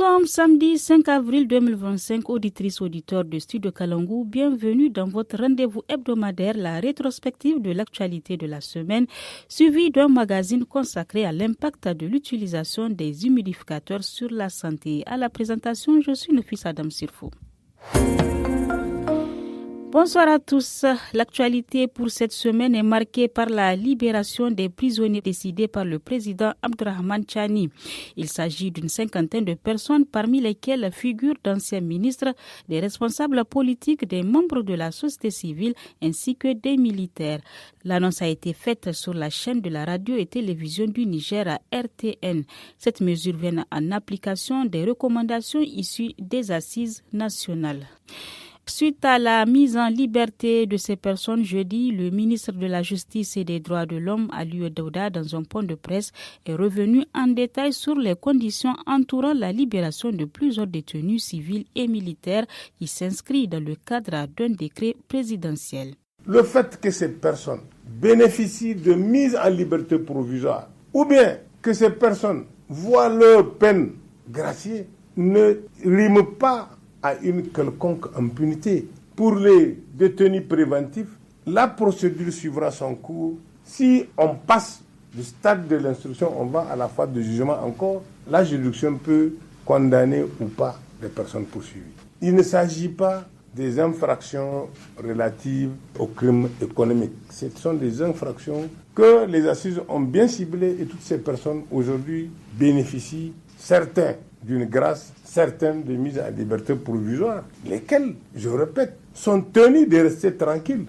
sommes samedi 5 avril 2025, auditrices, auditeurs de Studio Kalangou, bienvenue dans votre rendez-vous hebdomadaire, la rétrospective de l'actualité de la semaine, suivie d'un magazine consacré à l'impact de l'utilisation des humidificateurs sur la santé. À la présentation, je suis Nefissa Adam Sirfo. Bonsoir à tous. L'actualité pour cette semaine est marquée par la libération des prisonniers décidée par le président Abdourahmane Tchani. Il s'agit d'une cinquantaine de personnes parmi lesquelles figurent d'anciens ministres, des responsables politiques, des membres de la société civile ainsi que des militaires. L'annonce a été faite sur la chaîne de la radio et télévision du Niger à RTN. Cette mesure vient en application des recommandations issues des assises nationales. Suite à la mise en liberté de ces personnes jeudi, le ministre de la Justice et des Droits de l'Homme, Aliou Daouda, dans un point de presse, est revenu en détail sur les conditions entourant la libération de plusieurs détenus civils et militaires qui s'inscrivent dans le cadre d'un décret présidentiel. Le fait que ces personnes bénéficient de mise en liberté provisoire ou bien que ces personnes voient leur peine graciée ne rime pas à une quelconque impunité. Pour les détenus préventifs, la procédure suivra son cours. Si on passe du stade de l'instruction, on va à la phase de jugement encore, la juridiction peut condamner ou pas les personnes poursuivies. Il ne s'agit pas des infractions relatives aux crimes économiques. Ce sont des infractions que les assises ont bien ciblées et toutes ces personnes aujourd'hui bénéficient, certains d'une grâce, certaines de mise en liberté provisoire, lesquelles, je répète, sont tenues de rester tranquilles.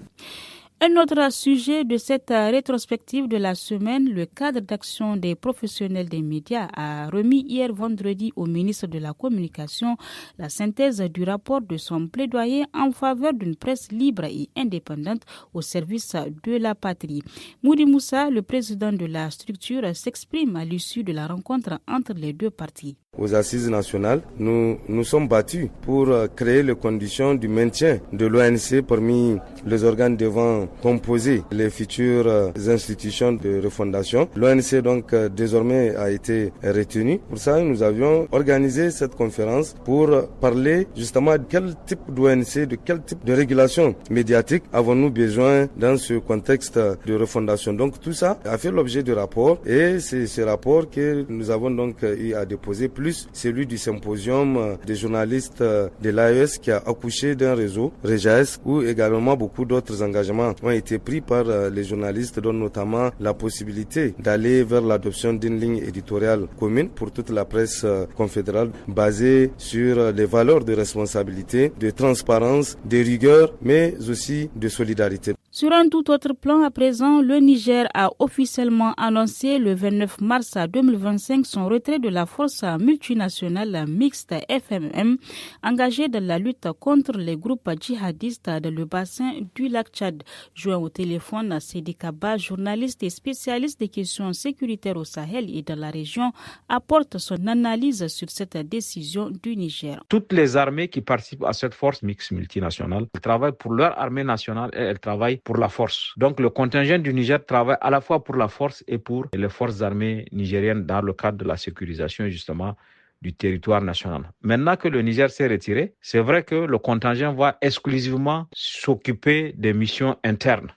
Un autre sujet de cette rétrospective de la semaine, le cadre d'action des professionnels des médias a remis hier vendredi au ministre de la Communication la synthèse du rapport de son plaidoyer en faveur d'une presse libre et indépendante au service de la patrie. Moudi Moussa, le président de la structure, s'exprime à l'issue de la rencontre entre les deux parties. Aux assises nationales, nous nous sommes battus pour créer les conditions du maintien de l'ONC parmi les organes devant composer les futures institutions de refondation. L'ONC donc désormais a été retenu. Pour ça, nous avions organisé cette conférence pour parler justement de quel type d'ONC, de quel type de régulation médiatique avons-nous besoin dans ce contexte de refondation. Donc tout ça a fait l'objet de rapports et c'est ce rapport que nous avons donc eu à déposer plus celui du symposium des journalistes de l'AES qui a accouché d'un réseau, REJAES, où également beaucoup d'autres engagements ont été pris par les journalistes, dont notamment la possibilité d'aller vers l'adoption d'une ligne éditoriale commune pour toute la presse confédérale basée sur les valeurs de responsabilité, de transparence, de rigueur, mais aussi de solidarité. Sur un tout autre plan, à présent, le Niger a officiellement annoncé le 29 mars 2025 son retrait de la force multinationale mixte FMM engagée dans la lutte contre les groupes djihadistes dans le bassin du lac Tchad. Joint au téléphone, Sidi Kaba, journaliste et spécialiste des questions sécuritaires au Sahel et dans la région, apporte son analyse sur cette décision du Niger. Toutes les armées qui participent à cette force mixte multinationale, elles travaillent pour leur armée nationale et elles travaillent pour la force. Donc le contingent du Niger travaille à la fois pour la force et pour les forces armées nigériennes dans le cadre de la sécurisation justement du territoire national. Maintenant que le Niger s'est retiré, c'est vrai que le contingent va exclusivement s'occuper des missions internes.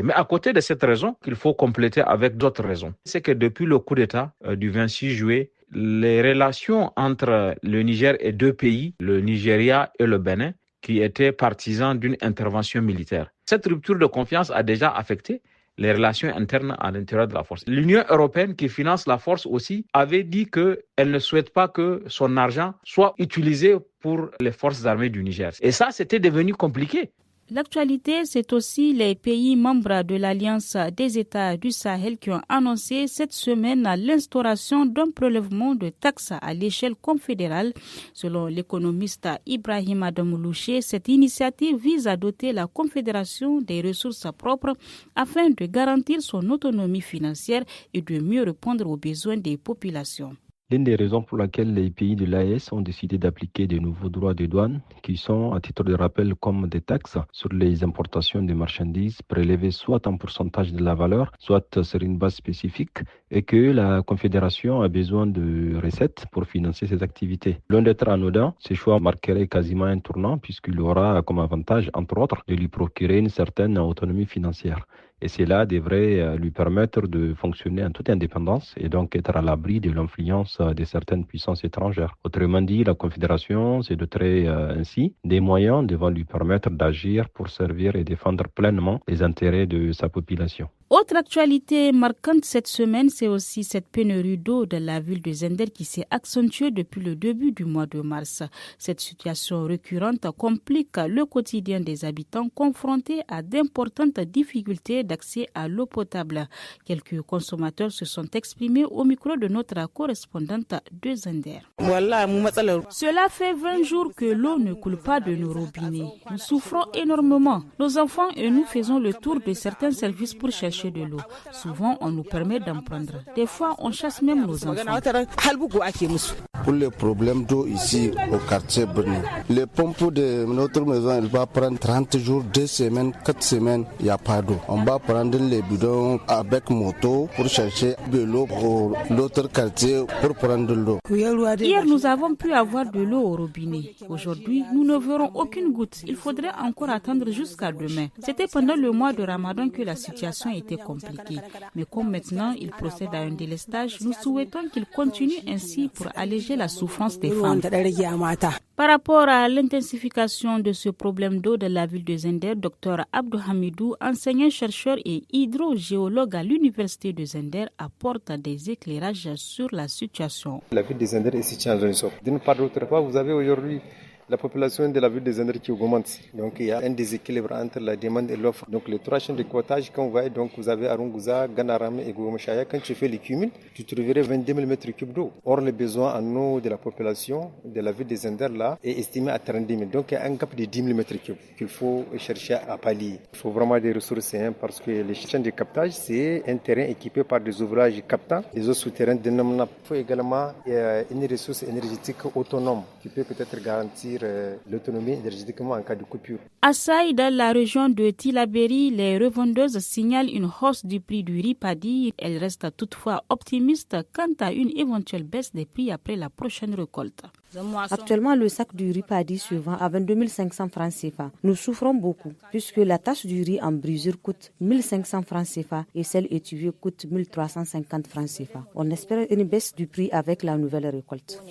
Mais à côté de cette raison, qu'il faut compléter avec d'autres raisons, c'est que depuis le coup d'État du 26 juillet, les relations entre le Niger et deux pays, le Nigeria et le Bénin, qui étaient partisans d'une intervention militaire. Cette rupture de confiance a déjà affecté les relations internes à l'intérieur de la force. L'Union européenne qui finance la force aussi avait dit qu'elle ne souhaite pas que son argent soit utilisé pour les forces armées du Niger. Et ça, c'était devenu compliqué. L'actualité, c'est aussi les pays membres de l'Alliance des États du Sahel qui ont annoncé cette semaine l'instauration d'un prélèvement de taxes à l'échelle confédérale. Selon l'économiste Ibrahim Adamoulouché, cette initiative vise à doter la Confédération des ressources propres afin de garantir son autonomie financière et de mieux répondre aux besoins des populations. L'une des raisons pour laquelle les pays de l'AES ont décidé d'appliquer de nouveaux droits de douane, qui sont, à titre de rappel, comme des taxes sur les importations de marchandises prélevées soit en pourcentage de la valeur, soit sur une base spécifique, et que la Confédération a besoin de recettes pour financer ses activités. Loin d'être anodin, ce choix marquerait quasiment un tournant puisqu'il aura comme avantage, entre autres, de lui procurer une certaine autonomie financière. Et cela devrait lui permettre de fonctionner en toute indépendance et donc être à l'abri de l'influence de certaines puissances étrangères. Autrement dit, la Confédération se doterait ainsi des moyens devant lui permettre d'agir pour servir et défendre pleinement les intérêts de sa population. Autre actualité marquante cette semaine, c'est aussi cette pénurie d'eau dans la ville de Zender qui s'est accentuée depuis le début du mois de mars. Cette situation récurrente complique le quotidien des habitants confrontés à d'importantes difficultés d'accès à l'eau potable. Quelques consommateurs se sont exprimés au micro de notre correspondante de Zender. Cela fait 20 jours que l'eau ne coule pas de nos robinets. Nous souffrons énormément. Nos enfants et nous faisons le tour de certains services pour chercher de l'eau. Souvent, on nous permet d'en prendre. Des fois, on chasse même nos enfants. Pour les problèmes d'eau ici au quartier Brno, les pompes de notre maison, elles vont prendre 30 jours, 2 semaines, 4 semaines, il n'y a pas d'eau. On va prendre les bidons avec moto pour chercher de l'eau pour l'autre quartier pour prendre de l'eau. Hier, nous avons pu avoir de l'eau au robinet. Aujourd'hui, nous ne verrons aucune goutte. Il faudrait encore attendre jusqu'à demain. C'était pendant le mois de Ramadan que la situation était compliquée. Mais comme maintenant, il procède à un délestage, nous souhaitons qu'il continue ainsi pour alléger la souffrance des femmes. Par rapport à l'intensification de ce problème d'eau de la ville de Zender, Dr Abdou Hamidou, enseignant-chercheur et hydrogéologue à l'université de Zender, apporte des éclairages sur la situation. La ville de Zender est située en zone sobre. D'une part, d'autre part, vous avez aujourd'hui la population de la ville de Zender qui augmente. Donc il y a un déséquilibre entre la demande et l'offre. Donc les 3 chaînes de quotage, quand vous voyez, donc vous avez Arunguza, Ganarame et Goumachaya. Quand tu fais les cumuls, tu trouverais 22 000 m3 d'eau. Or, le besoin en eau de la population de la ville de Zender là est estimé à 32 000. Donc il y a un gap de 10 000 m3 qu'il faut chercher à pallier. Il faut vraiment des ressources parce que les chaînes de captage, c'est un terrain équipé par des ouvrages captants, des eaux souterraines. Il faut également une ressource énergétique autonome qui peut peut-être garantir l'autonomie énergétiquement en cas de coupure. À Saï, dans la région de Tilaberi, les revendeuses signalent une hausse du prix du riz paddy. Elles restent toutefois optimistes quant à une éventuelle baisse des prix après la prochaine récolte. Actuellement, le sac du riz paddy se vend à 22 500 francs CFA. Nous souffrons beaucoup puisque la tasse du riz en brisure coûte 1 500 francs CFA et celle étuvée coûte 1 350 francs CFA. On espère une baisse du prix avec la nouvelle récolte.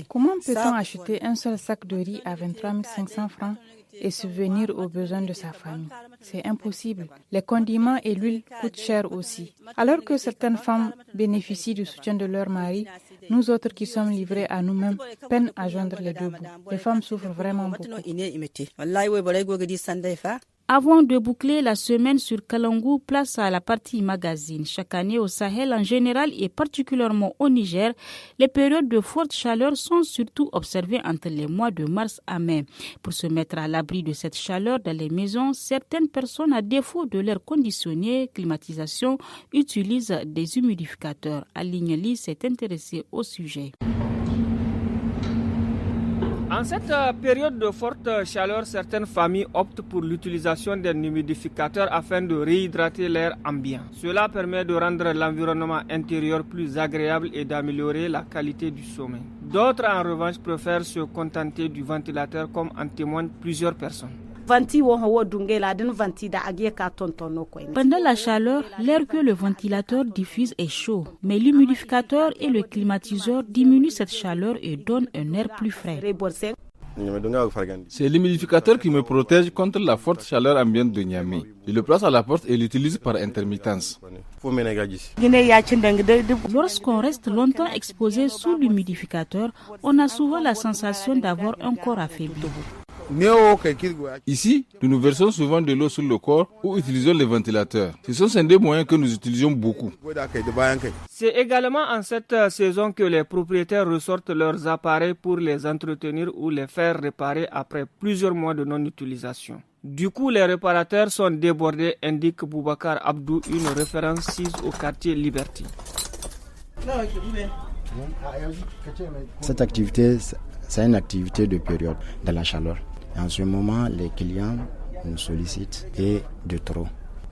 Comment peut-on acheter un seul sac de riz à 23 500 francs et subvenir aux besoins de sa famille? C'est impossible. Les condiments et l'huile coûtent cher aussi. Alors que certaines femmes bénéficient du soutien de leur mari, nous autres qui sommes livrés à nous-mêmes peinent à joindre les deux bouts. Les femmes souffrent vraiment beaucoup. Avant de boucler la semaine sur Kalangou, place à la partie magazine. Chaque année au Sahel en général et particulièrement au Niger, les périodes de forte chaleur sont surtout observées entre les mois de mars à mai. Pour se mettre à l'abri de cette chaleur dans les maisons, certaines personnes, à défaut de l'air conditionné, climatisation, utilisent des humidificateurs. Aline Lee s'est intéressée au sujet. En cette période de forte chaleur, certaines familles optent pour l'utilisation d'un humidificateur afin de réhydrater l'air ambiant. Cela permet de rendre l'environnement intérieur plus agréable et d'améliorer la qualité du sommeil. D'autres, en revanche, préfèrent se contenter du ventilateur, comme en témoignent plusieurs personnes. Pendant la chaleur, l'air que le ventilateur diffuse est chaud, mais l'humidificateur et le climatiseur diminuent cette chaleur et donnent un air plus frais. C'est l'humidificateur qui me protège contre la forte chaleur ambiante de Niamey. Je le place à la porte et l'utilise par intermittence. Lorsqu'on reste longtemps exposé sous l'humidificateur, on a souvent la sensation d'avoir un corps affaibli. Ici, nous nous versons souvent de l'eau sur le corps ou utilisons les ventilateurs. Ce sont ces deux moyens que nous utilisons beaucoup. C'est également en cette saison que les propriétaires ressortent leurs appareils pour les entretenir ou les faire réparer après plusieurs mois de non-utilisation. Du coup, les réparateurs sont débordés, indique Boubacar Abdou, une référence sise au quartier Liberty. Cette activité, c'est une activité de période, de la chaleur. Et en ce moment, les clients nous sollicitent et de trop.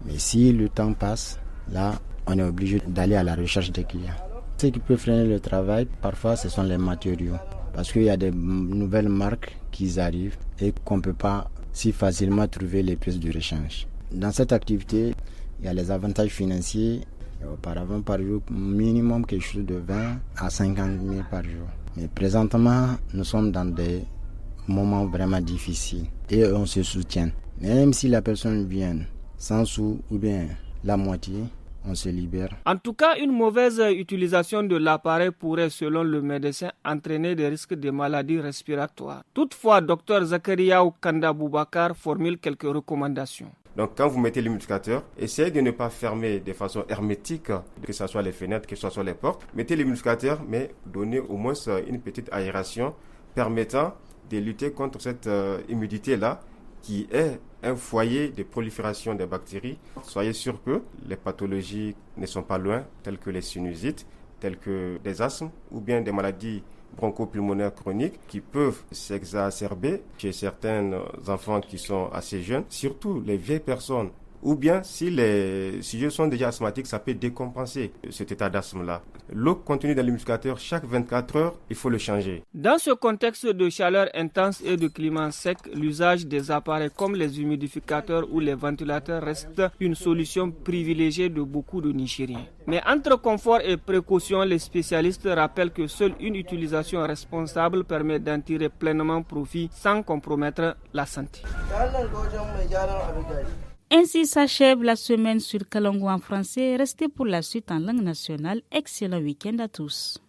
Mais si le temps passe, là, on est obligé d'aller à la recherche des clients. Ce qui peut freiner le travail, parfois, ce sont les matériaux. Parce qu'il y a des nouvelles marques qui arrivent et qu'on ne peut pas si facilement trouver les pièces de rechange. Dans cette activité, il y a les avantages financiers. Auparavant, par jour, minimum quelque chose de 20 à 50 000 par jour. Mais présentement, nous sommes dans des moments vraiment difficiles et on se soutient. Même si la personne vient sans sous ou bien la moitié, on se libère. En tout cas, une mauvaise utilisation de l'appareil pourrait, selon le médecin, entraîner des risques de maladies respiratoires. Toutefois, Dr Zakaria Kanda Boubakar formule quelques recommandations. Donc quand vous mettez l'humidificateur, essayez de ne pas fermer de façon hermétique, que ce soit les fenêtres, que ce soit les portes. Mettez l'humidificateur, mais donnez au moins une petite aération permettant de lutter contre cette humidité-là qui est un foyer de prolifération des bactéries. Soyez sûr que les pathologies ne sont pas loin, telles que les sinusites, telles que des asthmes ou bien des maladies bronchopulmonaires chroniques qui peuvent s'exacerber chez certains enfants qui sont assez jeunes, surtout les vieilles personnes. Ou bien, si les sujets sont déjà asthmatiques, ça peut décompenser cet état d'asthme-là. L'eau contenue dans l'humidificateur, chaque 24 heures, il faut le changer. Dans ce contexte de chaleur intense et de climat sec, l'usage des appareils comme les humidificateurs ou les ventilateurs reste une solution privilégiée de beaucoup de Nigériens. Mais entre confort et précaution, les spécialistes rappellent que seule une utilisation responsable permet d'en tirer pleinement profit sans compromettre la santé. Ainsi s'achève la semaine sur Kalangu en français. Restez pour la suite en langue nationale. Excellent week-end à tous.